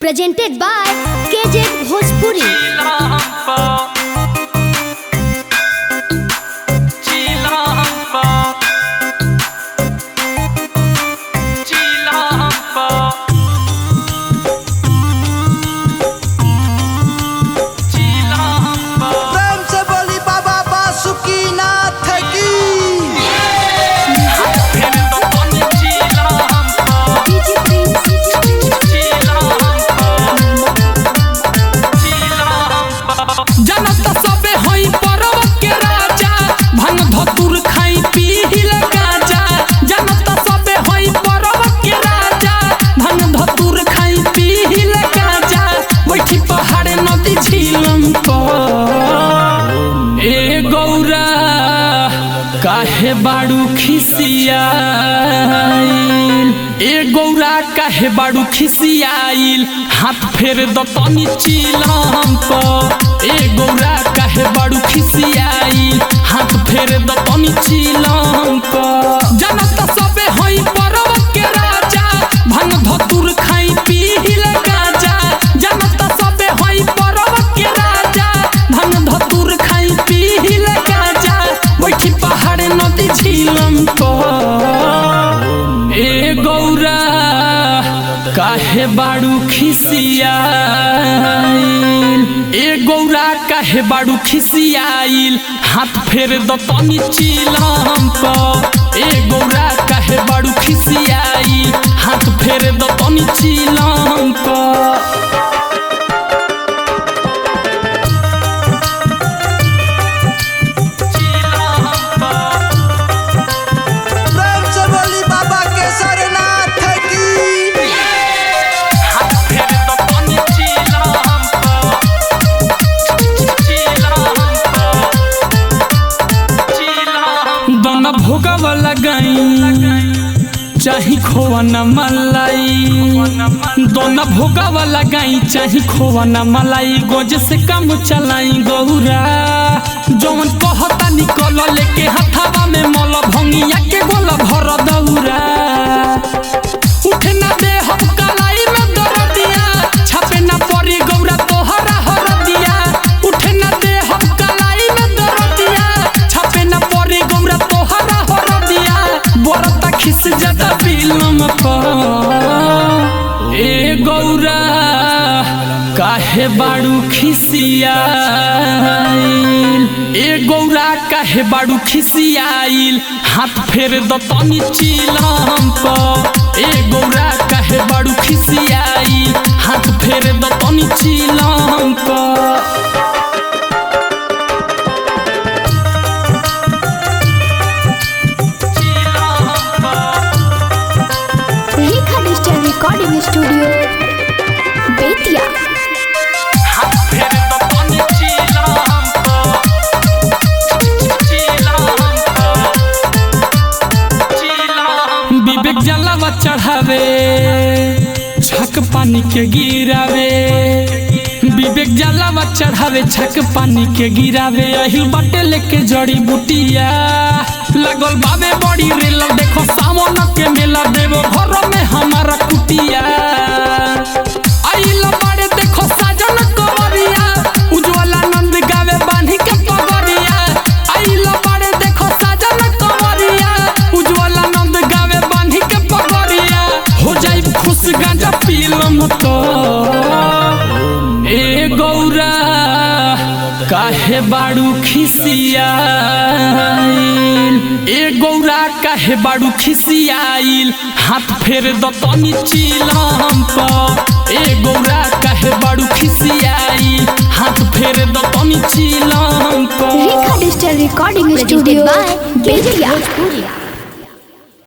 Presented by KJ Bhojpuri. काहे बाड़ू खिसियाइल ए गौरा काहे बाड़ू खिसियाइल हाथ फेर द तनी चिलम प ए गौरा काहे बाड़ू खिसियाइल हाथ फेर द तनी चिलम प जनत सबे होई परव के राजा भंग धतुर खाई पीहिल गाजा जनत सबे होई परव के राजा भंग धतुर खाई पीहिल गाजा बैठी पहाड़ नदी झीलम को ए गौरा काहे बाड़ू खिसियाइल ए गौरा काहे बाड़ू खिसियाइल हाथ फेर द तनी चिलम प ए गौरा काहे बाड़ू खिसियाइल हाथ फेर द तनी चिलम प भोगवा लगाई चाही खोवा न मलाई दोना भोगवा लगाई चाही खोवा न मलाई गोज से कम चलाई गौरा जौन कहता निकल लेके हथावा में मल भंगिया के गोला भर दौरा उठे ना दे हम कलाई में दरदिया छापे ना पड़ी गौरा तोहरा हरदिया उठे ना दे हम कलाई में दरदिया छापे ना पड़ी गौरा तोहरा बोरता खिस जदा बिलम प ए गौरा काहे बाड़ू खिसियाइल ए गौरा काहे बाड़ू खिसियाइल हाथ फेर द तनी चिलम प ए गौरा काहे बाड़ू खिसियाइल हाथ फेर द तनी चिलम प Recording Studio बेतिया विवेक जलावा चढ़ावे छक पानी के गिरावे विवेक जलावा चढ़ावे छक पानी के गिरावे अहिल बाटे लेके जड़ी बुटिया लगल बाबे बड़ी रेल देखो सावन के मेला देवो घर में हमारा कुटिया आइल बाड़े देखो साजन कवरिया उज्ज्वला नंद गावे बांधी के पगड़िया आइल बाड़े देखो साजन कवरिया उज्ज्वला नंद गावे बांधी के पगड़िया हो जाई खुश गांजा पीलम तो ए गौरा काहे बाड़ू खिसियाइल ए गौरा काहे बाड़ू खिसियाइल हाथ फेर द तनी चिलम प ए गौरा काहे बाड़ू खिसियाइल हाथ फेर द तनी चिलम प Recording Studio बेतिया।